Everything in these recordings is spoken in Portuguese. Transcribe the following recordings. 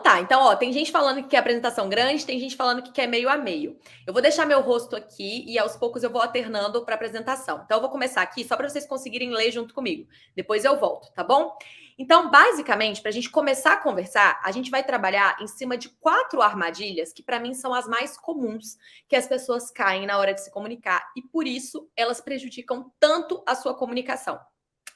tá, então, ó, tem gente falando que quer apresentação grande, tem gente falando que quer meio a meio. Eu vou deixar meu rosto aqui e aos poucos eu vou alternando para apresentação. Então, eu vou começar aqui só para vocês conseguirem ler junto comigo. Depois eu volto, tá bom? Então, basicamente, para a gente começar a conversar, a gente vai trabalhar em cima de 4 armadilhas que, para mim, são as mais comuns que as pessoas caem na hora de se comunicar e, por isso, elas prejudicam tanto a sua comunicação.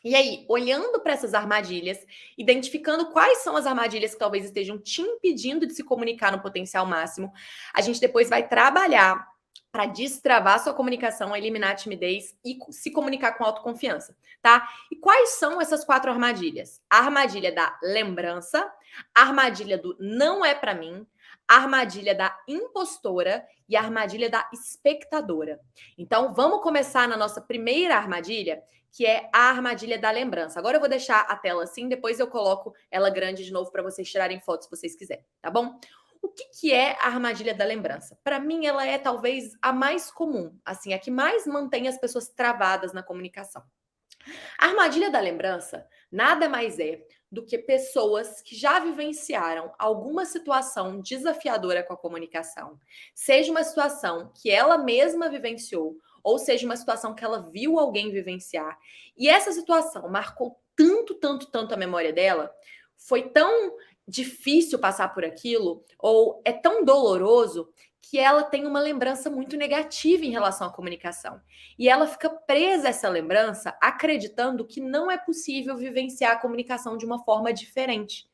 E aí, olhando para essas armadilhas, identificando quais são as armadilhas que talvez estejam te impedindo de se comunicar no potencial máximo, a gente depois vai trabalhar para destravar sua comunicação, eliminar a timidez e se comunicar com autoconfiança, tá? E quais são essas 4 armadilhas? A armadilha da lembrança, a armadilha do não é para mim, a armadilha da impostora e a armadilha da espectadora. Então, vamos começar na nossa primeira armadilha, que é a armadilha da lembrança. Agora eu vou deixar a tela assim, depois eu coloco ela grande de novo para vocês tirarem fotos se vocês quiserem, tá bom? O que é a armadilha da lembrança? Para mim, ela é talvez a mais comum, assim, a que mais mantém as pessoas travadas na comunicação. A armadilha da lembrança nada mais é do que pessoas que já vivenciaram alguma situação desafiadora com a comunicação, seja uma situação que ela mesma vivenciou, ou seja uma situação que ela viu alguém vivenciar, e essa situação marcou tanto, tanto, tanto a memória dela, foi tão difícil passar por aquilo, ou é tão doloroso, que ela tem uma lembrança muito negativa em relação à comunicação. E ela fica presa a essa lembrança, acreditando que não é possível vivenciar a comunicação de uma forma diferente.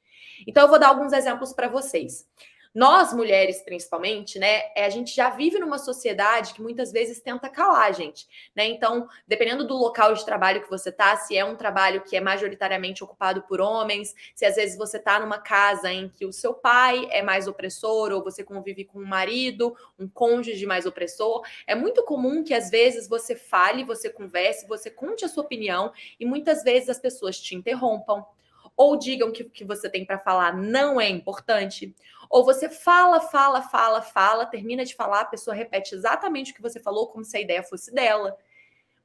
Então, eu vou dar alguns exemplos para vocês. Nós, mulheres, principalmente, né, a gente já vive numa sociedade que muitas vezes tenta calar a gente, né? Então, dependendo do local de trabalho que você tá, se é um trabalho que é majoritariamente ocupado por homens, se às vezes você tá numa casa em que o seu pai é mais opressor, ou você convive com um marido, um cônjuge mais opressor, é muito comum que às vezes você fale, você converse, você conte a sua opinião, e muitas vezes as pessoas te interrompam, ou digam que o que você tem para falar não é importante, ou você fala, fala, fala, fala, termina de falar, a pessoa repete exatamente o que você falou, como se a ideia fosse dela.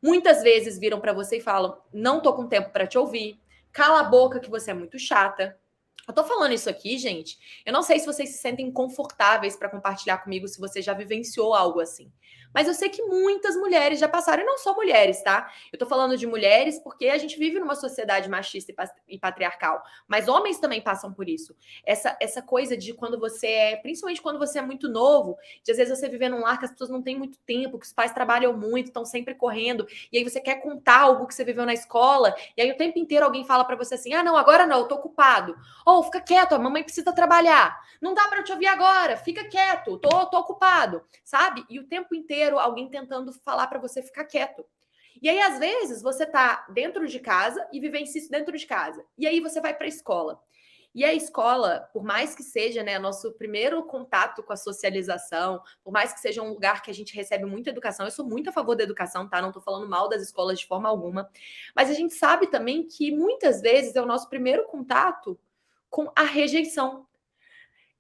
Muitas vezes viram para você e falam: não tô com tempo para te ouvir, cala a boca que você é muito chata. Eu tô falando isso aqui, gente. Eu não sei se vocês se sentem confortáveis para compartilhar comigo se você já vivenciou algo assim. Mas eu sei que muitas mulheres já passaram, e não só mulheres, tá? Eu tô falando de mulheres porque a gente vive numa sociedade machista e patriarcal. Mas homens também passam por isso. Essa coisa de quando você é, principalmente quando você é muito novo, de às vezes você viver num lar que as pessoas não têm muito tempo, que os pais trabalham muito, estão sempre correndo, e aí você quer contar algo que você viveu na escola, e aí o tempo inteiro alguém fala para você assim: ah, não, agora não, eu tô ocupado. Ou fica quieto, a mamãe precisa trabalhar. Não dá para eu te ouvir agora, fica quieto, tô ocupado, sabe? E o tempo inteiro alguém tentando falar para você ficar quieto. E aí, às vezes, você tá dentro de casa e vivencia isso dentro de casa. E aí você vai para a escola. E a escola, por mais que seja, né, nosso primeiro contato com a socialização, por mais que seja um lugar que a gente recebe muita educação, eu sou muito a favor da educação, tá? Não tô falando mal das escolas de forma alguma. Mas a gente sabe também que muitas vezes é o nosso primeiro contato com a rejeição.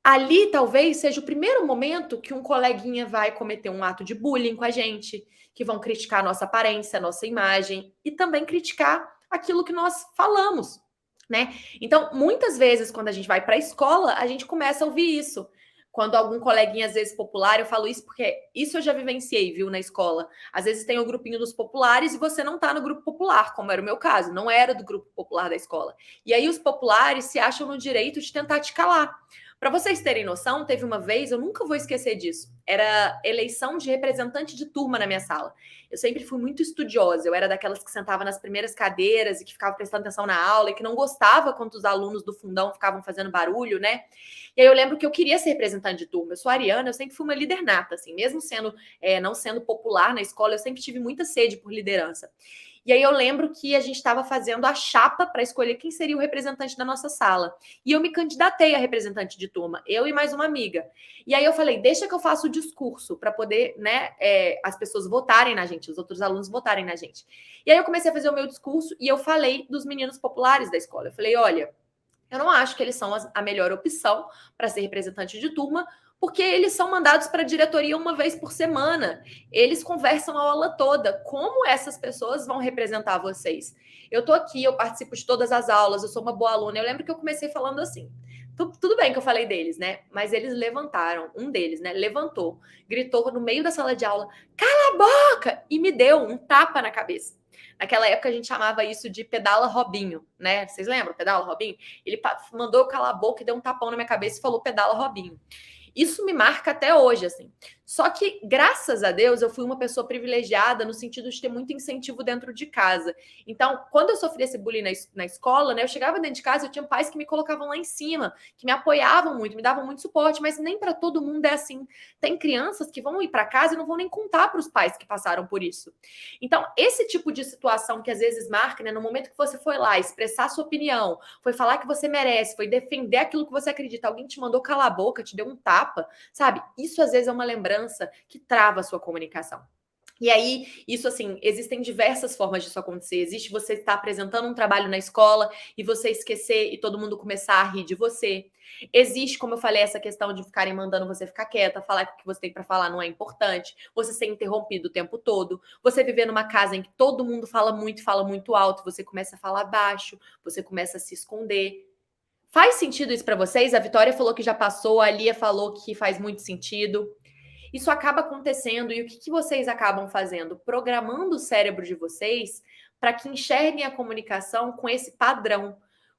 Ali talvez seja o primeiro momento que um coleguinha vai cometer um ato de bullying com a gente, que vão criticar a nossa aparência, a nossa imagem e também criticar aquilo que nós falamos, né? Então, muitas vezes quando a gente vai para a escola, a gente começa a ouvir isso. Quando algum coleguinha, às vezes popular, eu falo isso porque isso eu já vivenciei, viu, na escola. Às vezes tem o grupinho dos populares e você não tá no grupo popular, como era o meu caso, não era do grupo popular da escola. E aí os populares se acham no direito de tentar te calar. Para vocês terem noção, teve uma vez, eu nunca vou esquecer disso, era eleição de representante de turma na minha sala. Eu sempre fui muito estudiosa, eu era daquelas que sentava nas primeiras cadeiras e que ficava prestando atenção na aula e que não gostava quando os alunos do fundão ficavam fazendo barulho, né? E aí eu lembro que eu queria ser representante de turma. Eu sou ariana, eu sempre fui uma líder nata, assim, mesmo sendo não sendo popular na escola, eu sempre tive muita sede por liderança. E aí eu lembro que a gente estava fazendo a chapa para escolher quem seria o representante da nossa sala. E eu me candidatei a representante de turma, eu e mais uma amiga. E aí eu falei, deixa que eu faça o discurso para poder, né, as pessoas votarem na gente, os outros alunos votarem na gente. E aí eu comecei a fazer o meu discurso e eu falei dos meninos populares da escola. Eu falei, olha, eu não acho que eles são a melhor opção para ser representante de turma, porque eles são mandados para a diretoria uma vez por semana. Eles conversam a aula toda. Como essas pessoas vão representar vocês? Eu tô aqui, eu participo de todas as aulas, eu sou uma boa aluna. Eu lembro que eu comecei falando assim: Tudo bem que eu falei deles, né? Mas eles levantaram, um deles, né? Levantou, gritou no meio da sala de aula, cala a boca! E me deu um tapa na cabeça. Naquela época a gente chamava isso de pedala Robinho, né? Vocês lembram? Pedala Robinho? Ele mandou eu calar a boca e deu um tapão na minha cabeça e falou pedala Robinho. Isso me marca até hoje, assim. Só que, graças a Deus, eu fui uma pessoa privilegiada no sentido de ter muito incentivo dentro de casa. Então, quando eu sofria esse bullying na escola, né, eu chegava dentro de casa, eu tinha pais que me colocavam lá em cima, que me apoiavam muito, me davam muito suporte, mas nem para todo mundo é assim. Tem crianças que vão ir para casa e não vão nem contar para os pais que passaram por isso. Então, esse tipo de situação que às vezes marca, né, no momento que você foi lá expressar sua opinião, foi falar que você merece, foi defender aquilo que você acredita, alguém te mandou calar a boca, te deu um tapa, sabe? Isso às vezes é uma lembrança que trava a sua comunicação. E aí, isso assim, existem diversas formas disso acontecer. Existe você estar apresentando um trabalho na escola e você esquecer e todo mundo começar a rir de você. Existe, como eu falei, essa questão de ficarem mandando você ficar quieta, falar que o que você tem para falar não é importante, você ser interrompido o tempo todo, você viver numa casa em que todo mundo fala muito alto, você começa a falar baixo, você começa a se esconder. Faz sentido isso para vocês? A Vitória falou que já passou, a Lia falou que faz muito sentido. Isso acaba acontecendo e o que vocês acabam fazendo? Programando o cérebro de vocês para que enxerguem a comunicação com esse padrão.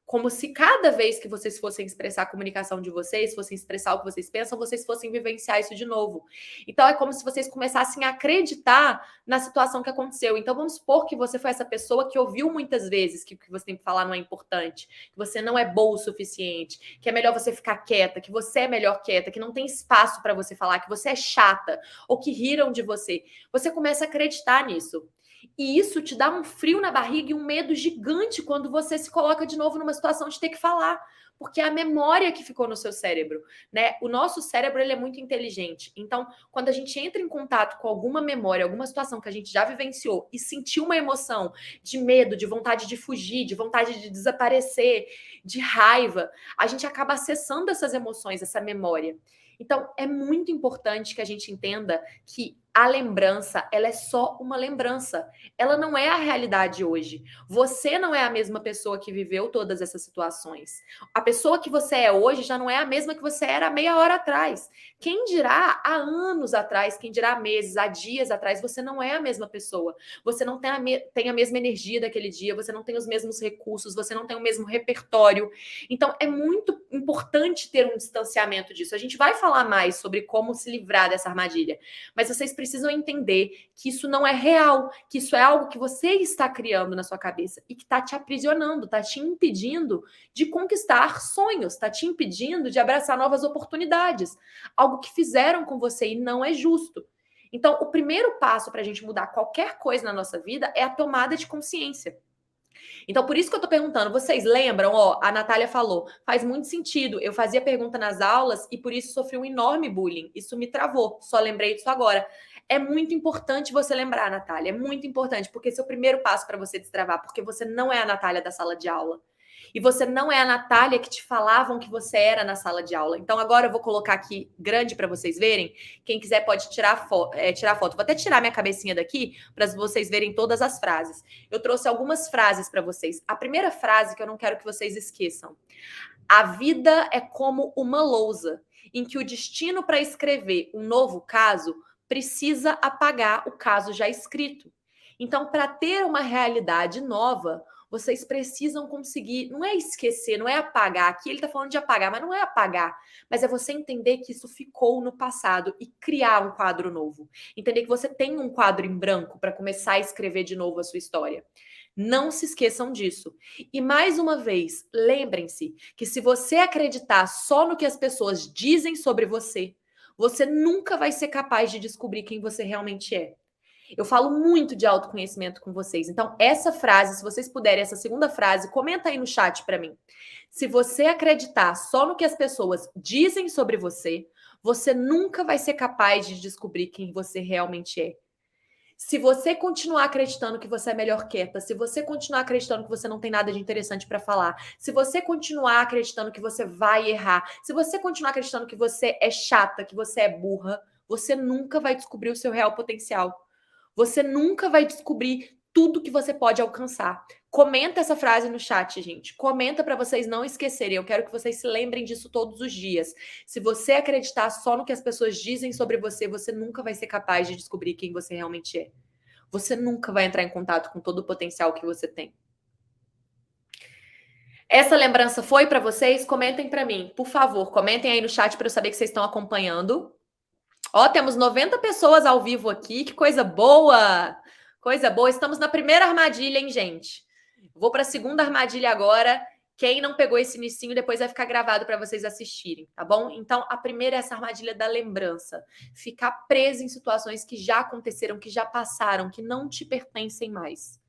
Como se cada vez que vocês fossem expressar a comunicação de vocês, fossem expressar o que vocês pensam, vocês fossem vivenciar isso de novo. Então é como se vocês começassem a acreditar na situação que aconteceu. Então vamos supor que você foi essa pessoa que ouviu muitas vezes que o que você tem que falar não é importante, que você não é boa o suficiente, que é melhor você ficar quieta, que você é melhor quieta, que não tem espaço para você falar, que você é chata, ou que riram de você. Você começa a acreditar nisso. E isso te dá um frio na barriga e um medo gigante quando você se coloca de novo numa situação de ter que falar, porque é a memória que ficou no seu cérebro, né? O nosso cérebro, ele é muito inteligente. Então, quando a gente entra em contato com alguma memória, alguma situação que a gente já vivenciou e sentiu uma emoção de medo, de vontade de fugir, de vontade de desaparecer, de raiva, a gente acaba acessando essas emoções, essa memória. Então, é muito importante que a gente entenda que a lembrança, ela é só uma lembrança. Ela não é a realidade hoje. Você não é a mesma pessoa que viveu todas essas situações. A pessoa que você é hoje já não é a mesma que você era há meia hora atrás. Quem dirá há anos atrás, quem dirá há meses, há dias atrás, você não é a mesma pessoa. Você não tem a mesma energia daquele dia, você não tem os mesmos recursos, você não tem o mesmo repertório. Então, é muito importante ter um distanciamento disso. A gente vai falar mais sobre como se livrar dessa armadilha, mas vocês precisam entender que isso não é real, que isso é algo que você está criando na sua cabeça e que está te aprisionando, está te impedindo de conquistar sonhos, está te impedindo de abraçar novas oportunidades, algo que fizeram com você e não é justo. Então, o primeiro passo para a gente mudar qualquer coisa na nossa vida é a tomada de consciência. Então, por isso que eu tô perguntando, vocês lembram? Ó, a Natália falou, faz muito sentido. Eu fazia pergunta nas aulas e por isso sofri um enorme bullying. Isso me travou, só lembrei disso agora. É muito importante você lembrar, Natália, é muito importante, porque esse é o primeiro passo para você destravar, porque você não é a Natália da sala de aula. E você não é a Natália que te falavam que você era na sala de aula. Então, agora eu vou colocar aqui grande para vocês verem. Quem quiser pode tirar foto. Vou até tirar minha cabecinha daqui para vocês verem todas as frases. Eu trouxe algumas frases para vocês. A primeira frase que eu não quero que vocês esqueçam. A vida é como uma lousa, em que o destino para escrever um novo caso precisa apagar o caso já escrito. Então, para ter uma realidade nova, vocês precisam conseguir, não é esquecer, não é apagar. Aqui ele está falando de apagar, mas não é apagar. Mas é você entender que isso ficou no passado e criar um quadro novo. Entender que você tem um quadro em branco para começar a escrever de novo a sua história. Não se esqueçam disso. E mais uma vez, lembrem-se que se você acreditar só no que as pessoas dizem sobre você, você nunca vai ser capaz de descobrir quem você realmente é. Eu falo muito de autoconhecimento com vocês. Então, essa frase, se vocês puderem, essa segunda frase, comenta aí no chat para mim. Se você acreditar só no que as pessoas dizem sobre você, você nunca vai ser capaz de descobrir quem você realmente é. Se você continuar acreditando que você é melhor quieta, se você continuar acreditando que você não tem nada de interessante para falar, se você continuar acreditando que você vai errar, se você continuar acreditando que você é chata, que você é burra, você nunca vai descobrir o seu real potencial. Você nunca vai descobrir tudo que você pode alcançar. Comenta essa frase no chat, gente. Comenta para vocês não esquecerem. Eu quero que vocês se lembrem disso todos os dias. Se você acreditar só no que as pessoas dizem sobre você, você nunca vai ser capaz de descobrir quem você realmente é. Você nunca vai entrar em contato com todo o potencial que você tem. Essa lembrança foi para vocês? Comentem para mim, por favor. Comentem aí no chat para eu saber que vocês estão acompanhando. Ó, temos 90 pessoas ao vivo aqui. Que coisa boa! Coisa boa. Estamos na primeira armadilha, hein, gente? Vou para a segunda armadilha agora. Quem não pegou esse inicinho, depois vai ficar gravado para vocês assistirem, tá bom? Então, a primeira é essa armadilha da lembrança. Ficar preso em situações que já aconteceram, que já passaram, que não te pertencem mais.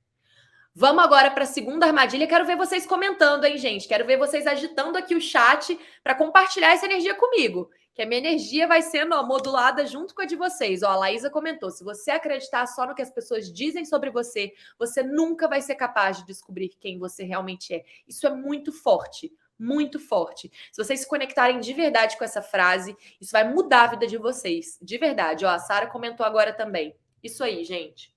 Vamos agora para a segunda armadilha. Quero ver vocês comentando, hein, gente? Quero ver vocês agitando aqui o chat para compartilhar essa energia comigo. Que a minha energia vai sendo modulada junto com a de vocês. Ó, a Laísa comentou, se você acreditar só no que as pessoas dizem sobre você, você nunca vai ser capaz de descobrir quem você realmente é. Isso é muito forte, muito forte. Se vocês se conectarem de verdade com essa frase, isso vai mudar a vida de vocês, de verdade. Ó, a Sara comentou agora também. Isso aí, gente.